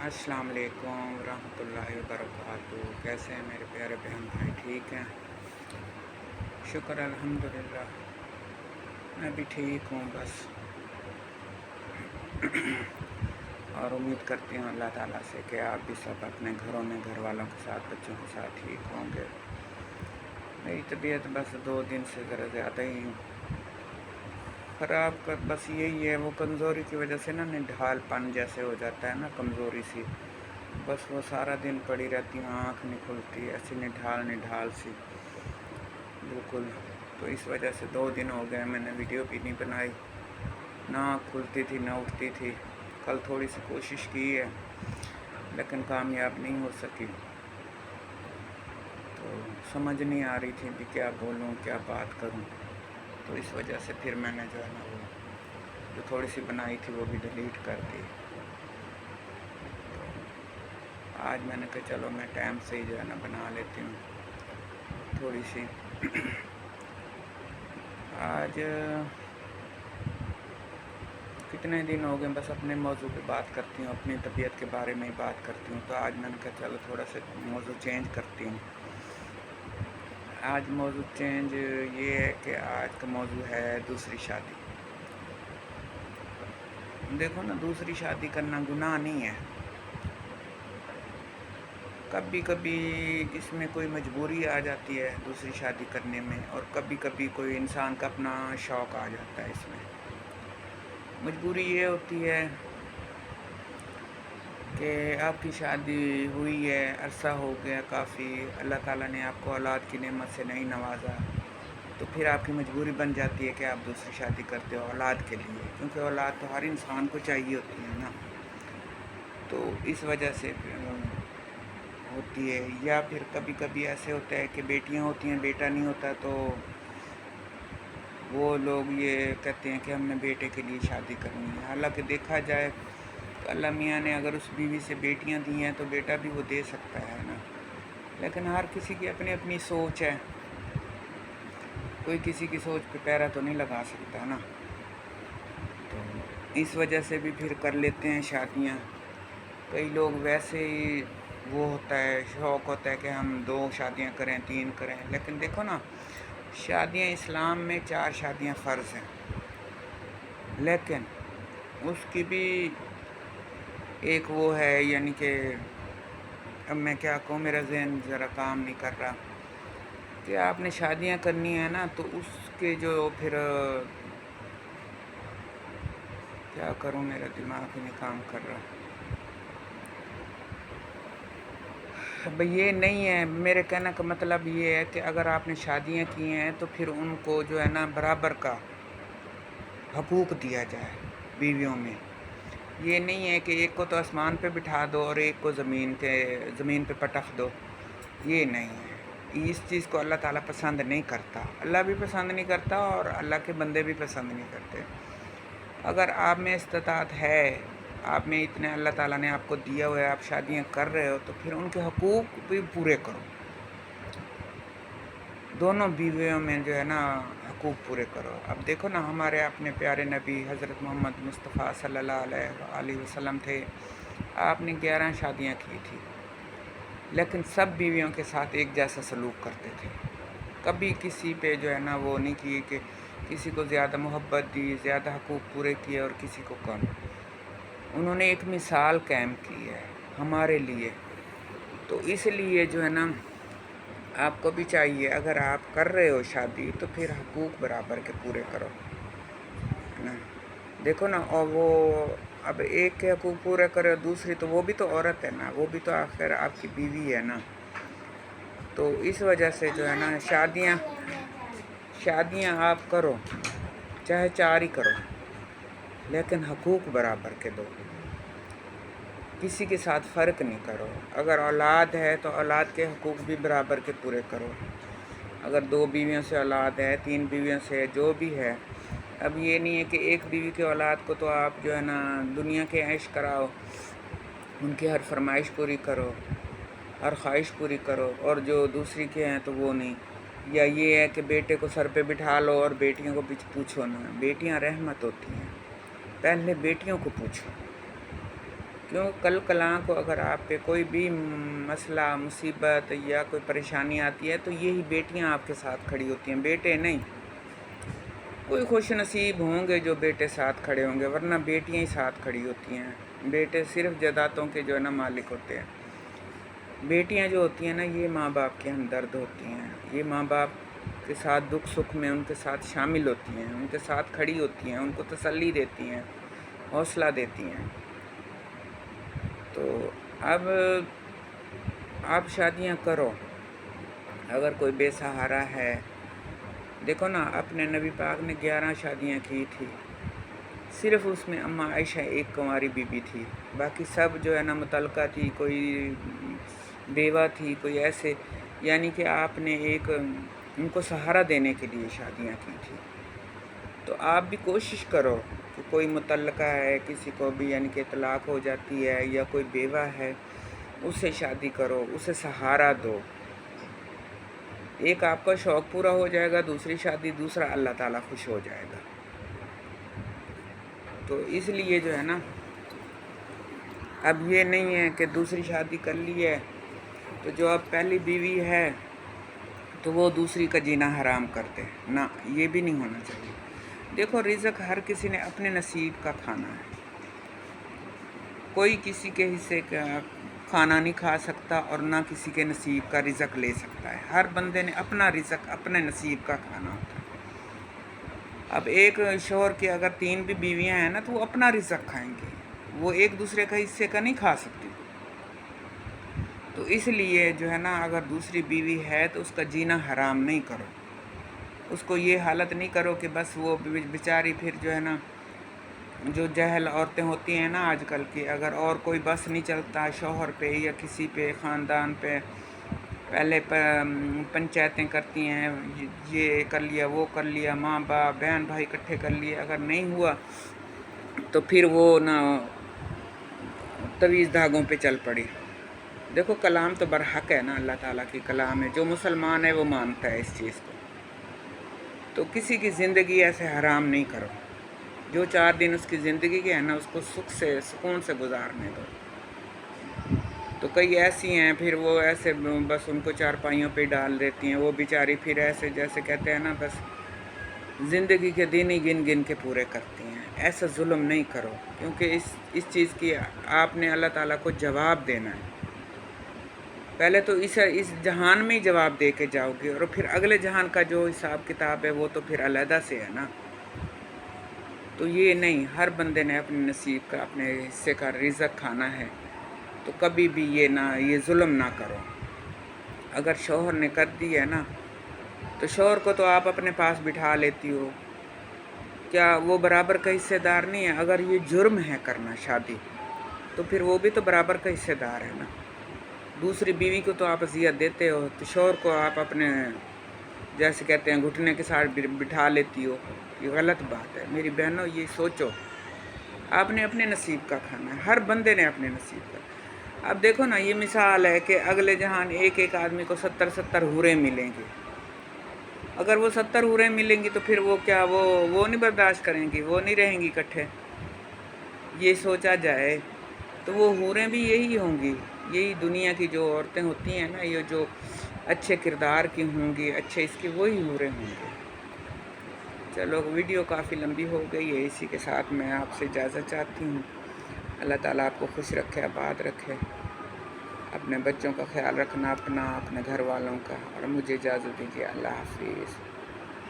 अस्सलाम वालेकुम रहमतुल्लाहि वबरकातुहू। कैसे हैं मेरे प्यारे बहन भाई? ठीक हैं, शुक्र अल्हम्दुलिल्लाह। मैं भी ठीक हूँ बस। और उम्मीद करती हूँ अल्लाह ताला से कि आप भी सब अपने घरों में घर वालों के साथ, बच्चों के साथ ठीक होंगे। मेरी तबीयत बस 2 दिन से ज़रा ज़्यादा ही ख़राब कर, बस यही है, वो कमज़ोरी की वजह से ना निढालपन जैसे हो जाता है ना, कमज़ोरी सी, बस वो सारा दिन पड़ी रहती हूँ, आँख नहीं खुलती, ऐसी निढाल निढाल सी बिल्कुल। तो इस वजह से 2 दिन हो गए मैंने वीडियो भी नहीं बनाई, ना आँख खुलती थी ना उठती थी। कल थोड़ी सी कोशिश की है लेकिन कामयाब नहीं हो सकी, तो समझ नहीं आ रही थी कि क्या बोलूँ क्या बात करूँ। तो इस वजह से फिर मैंने जो है ना वो जो थोड़ी सी बनाई थी वो भी डिलीट कर दी। तो आज मैंने कहा चलो मैं टाइम से ही जो है ना बना लेती हूँ थोड़ी सी। आज कितने दिन हो गए बस अपने मौजू पे बात करती हूँ, अपनी तबीयत के बारे में ही बात करती हूँ। तो आज मैंने कहा चलो थोड़ा सा मौजू चेंज करती हूँ। आज मौजू चेंज ये है कि आज का मौजू है दूसरी शादी। देखो ना, दूसरी शादी करना गुनाह नहीं है। कभी कभी इसमें कोई मजबूरी आ जाती है दूसरी शादी करने में, और कभी कभी कोई इंसान का अपना शौक़ आ जाता है इसमें। मजबूरी ये होती है कि आपकी शादी हुई है, अरसा हो गया काफ़ी, अल्लाह ताला ने आपको औलाद की नेमत से नहीं नवाजा, तो फिर आपकी मजबूरी बन जाती है कि आप दूसरी शादी करते हो औलाद के लिए, क्योंकि औलाद तो हर इंसान को चाहिए होती है ना। तो इस वजह से होती है। या फिर कभी कभी ऐसे होता है कि बेटियां होती हैं, बेटा नहीं होता, तो वो लोग ये कहते हैं कि हमने बेटे के लिए शादी करनी है। हालांकि देखा जाए तो अल्लाह मियाँ ने अगर उस बीवी से बेटियां दी हैं तो बेटा भी वो दे सकता है ना। लेकिन हर किसी की अपनी अपनी सोच है, कोई किसी की सोच पे पैरा तो नहीं लगा सकता ना। तो इस वजह से भी फिर कर लेते हैं शादियाँ। कई लोग वैसे ही वो होता है, शौक़ होता है कि हम 2 शादियाँ करें 3 करें। लेकिन देखो ना, शादियाँ इस्लाम में 4 शादियाँ फ़र्ज़ हैं, लेकिन उसकी भी एक वो है, यानी कि अब मैं क्या कहूँ, मेरा ज़हन ज़रा काम नहीं कर रहा, कि आपने शादियाँ करनी है ना तो उसके जो फिर क्या करूँ, मेरा दिमाग ही नहीं काम कर रहा। अब ये नहीं है, मेरे कहने का मतलब ये है कि अगर आपने शादियाँ की हैं तो फिर उनको जो है ना बराबर का हकूक़ दिया जाए बीवियों में। ये नहीं है कि एक को तो आसमान पे बिठा दो और एक को ज़मीन पे पटक दो, ये नहीं है। इस चीज़ को अल्लाह ताला पसंद नहीं करता, अल्लाह भी पसंद नहीं करता और अल्लाह के बंदे भी पसंद नहीं करते। अगर आप में इस्तिताअत है, आप में इतने अल्लाह ताला ने आपको दिया हुआ है, आप शादियाँ कर रहे हो, तो फिर उनके हकूक़ भी पूरे करो। दोनों बीवियों में जो है ना हकूक़ पूरे करो। अब देखो ना, हमारे अपने प्यारे नबी हज़रत मोहम्मद मुस्तफ़ा सल्लल्लाहु अलैहि वसल्लम थे, आपने 11 शादियाँ की थी, लेकिन सब बीवियों के साथ एक जैसा सलूक करते थे। कभी किसी पे जो है ना वो नहीं किए कि किसी को ज़्यादा मोहब्बत दी, ज़्यादा हकूक़ पूरे किए और किसी को कम। उन्होंने एक मिसाल कायम की है हमारे लिए। तो इसलिए जो है ना, आपको भी चाहिए, अगर आप कर रहे हो शादी तो फिर हकूक़ बराबर के पूरे करो, है ना। देखो ना, और वो अब एक के हकूक़ पूरे करे और दूसरी, तो वो भी तो औरत है ना, वो भी तो आखिर आपकी बीवी है ना। तो इस वजह से जो है ना शादियाँ आप करो, चाहे 4 ही करो, लेकिन हकूक़ बराबर के दो, किसी के साथ फ़र्क नहीं करो। अगर औलाद है तो औलाद के हकूक़ भी बराबर के पूरे करो। अगर 2 बीवियों से औलाद है, 3 बीवियों से है, जो भी है, अब ये नहीं है कि एक बीवी के औलाद को तो आप जो है ना दुनिया के ऐश कराओ, उनकी हर फरमाइश पूरी करो, हर ख्वाहिश पूरी करो, और जो दूसरी के हैं तो वो नहीं। या ये है कि बेटे को सर पे बिठा लो और बेटियों को पूछो ना। बेटियां रहमत होती हैं, पहले बेटियों को पूछो, کیوں کل کلاں کو اگر آپ پہ کوئی بھی مسئلہ مصیبت یا کوئی پریشانی آتی ہے تو یہی بیٹیاں آپ کے ساتھ کھڑی ہوتی ہیں، بیٹے نہیں۔ کوئی خوش نصیب ہوں گے جو بیٹے ساتھ کھڑے ہوں گے، ورنہ بیٹیاں ہی ساتھ کھڑی ہوتی ہیں۔ بیٹے صرف جائیدادوں کے جو ہے نا مالک ہوتے ہیں۔ بیٹیاں جو ہوتی ہیں نا یہ ماں باپ کے ہمدرد ہوتی ہیں، یہ ماں باپ کے ساتھ دکھ سکھ میں ان کے ساتھ شامل ہوتی ہیں، ان کے ساتھ کھڑی ہوتی ہیں، ان کو تسلی دیتی ہیں، حوصلہ دیتی ہیں۔ تو اب آپ شادیاں کرو، اگر کوئی بے سہارا ہے، دیکھو نا اپنے نبی پاک نے 11 شادیاں کی تھی، صرف اس میں اماں عائشہ ایک کنواری بی بی تھی، باقی سب جو ہے نا متعلقہ تھی، کوئی بیوہ تھی، کوئی ایسے، یعنی کہ آپ نے ایک ان کو سہارا دینے کے لیے شادیاں کی تھی۔ تو آپ بھی کوشش کرو کہ کوئی متعلقہ ہے، کسی کو بھی یعنی کہ طلاق ہو جاتی ہے یا کوئی بیوہ ہے، اس سے شادی کرو، اسے سہارا دو۔ ایک آپ کا شوق پورا ہو جائے گا، دوسری شادی، دوسرا اللہ تعالیٰ خوش ہو جائے گا۔ تو اس لیے جو ہے نا اب یہ نہیں ہے کہ دوسری شادی کر لی ہے تو جو اب پہلی بیوی ہے تو وہ دوسری کا جینا حرام کرتے، نہ، یہ بھی نہیں ہونا چاہیے۔ دیکھو رزق ہر کسی نے اپنے نصیب کا کھانا ہے، کوئی کسی کے حصے کا کھانا نہیں کھا سکتا اور نہ کسی کے نصیب کا رزق لے سکتا ہے۔ ہر بندے نے اپنا رزق اپنے نصیب کا کھانا ہوتا ہے۔ اب ایک شوہر کے اگر 3 بھی بیویاں ہیں نا تو وہ اپنا رزق کھائیں گے، وہ ایک دوسرے کا حصے کا نہیں کھا سکتی۔ تو اس لیے جو ہے نا اگر دوسری بیوی ہے تو اس کا جینا حرام نہیں کرو، اس کو یہ حالت نہیں کرو کہ بس وہ بیچاری پھر جو ہے نا جو جہل عورتیں ہوتی ہیں نا آج کل کی، اگر اور کوئی بس نہیں چلتا شوہر پہ یا کسی پہ، خاندان پہ، پہلے پنچایتیں کرتی ہیں، یہ کر لیا وہ کر لیا، ماں باپ بہن بھائی اکٹھے کر لیے، اگر نہیں ہوا تو پھر وہ نا تویز دھاگوں پہ چل پڑی۔ دیکھو کلام تو برحق ہے نا، اللہ تعالیٰ کی کلام ہے، جو مسلمان ہے وہ مانتا ہے اس چیز کو۔ تو کسی کی زندگی ایسے حرام نہیں کرو، جو 4 دن اس کی زندگی کے ہے نا اس کو سکھ سے سکون سے گزارنے دو۔ تو کئی ایسی ہیں پھر وہ ایسے بس ان کو چارپائیوں پہ ڈال دیتی ہیں، وہ بیچاری پھر ایسے جیسے کہتے ہیں نا بس زندگی کے دن ہی گن گن کے پورے کرتی ہیں۔ ایسا ظلم نہیں کرو، کیونکہ اس چیز کی آپ نے اللہ تعالیٰ کو جواب دینا ہے۔ پہلے تو اس جہان میں ہی جواب دے کے جاؤ گے، اور پھر اگلے جہان کا جو حساب کتاب ہے وہ تو پھر علیحدہ سے ہے نا۔ تو یہ نہیں، ہر بندے نے اپنے نصیب کا، اپنے حصے کا رزق کھانا ہے، تو کبھی بھی یہ ظلم نہ کرو۔ اگر شوہر نے کر دی ہے نا تو شوہر کو تو آپ اپنے پاس بٹھا لیتی ہو، کیا وہ برابر کا حصے دار نہیں ہے؟ اگر یہ جرم ہے کرنا شادی تو پھر وہ بھی تو برابر کا حصے دار ہے نا۔ دوسری بیوی کو تو آپ اذیت دیتے ہو، تو شوہر کو آپ اپنے جیسے کہتے ہیں گھٹنے کے ساتھ بٹھا لیتی ہو، یہ غلط بات ہے۔ میری بہنوں یہ سوچو، آپ نے اپنے نصیب کا کھانا ہے، ہر بندے نے اپنے نصیب کا۔ اب دیکھو نا یہ مثال ہے کہ اگلے جہان ایک آدمی کو 70 حوریں ملیں گی، اگر وہ 70 حوریں ملیں گی تو پھر وہ کیا وہ نہیں برداشت کریں گی، وہ نہیں رہیں گی اکٹھے؟ یہ سوچا جائے تو وہ حوریں بھی یہی ہوں گی، یہی دنیا کی جو عورتیں ہوتی ہیں نا، یہ جو اچھے کردار کی ہوں گی، اچھے اس کی، وہی حوریں ہوں گی۔ چلو ویڈیو کافی لمبی ہو گئی ہے، اسی کے ساتھ میں آپ سے اجازت چاہتی ہوں۔ اللہ تعالیٰ آپ کو خوش رکھے، آباد رکھے، اپنے بچوں کا خیال رکھنا، اپنے گھر والوں کا، اور مجھے اجازت دیجیے۔ اللہ حافظ۔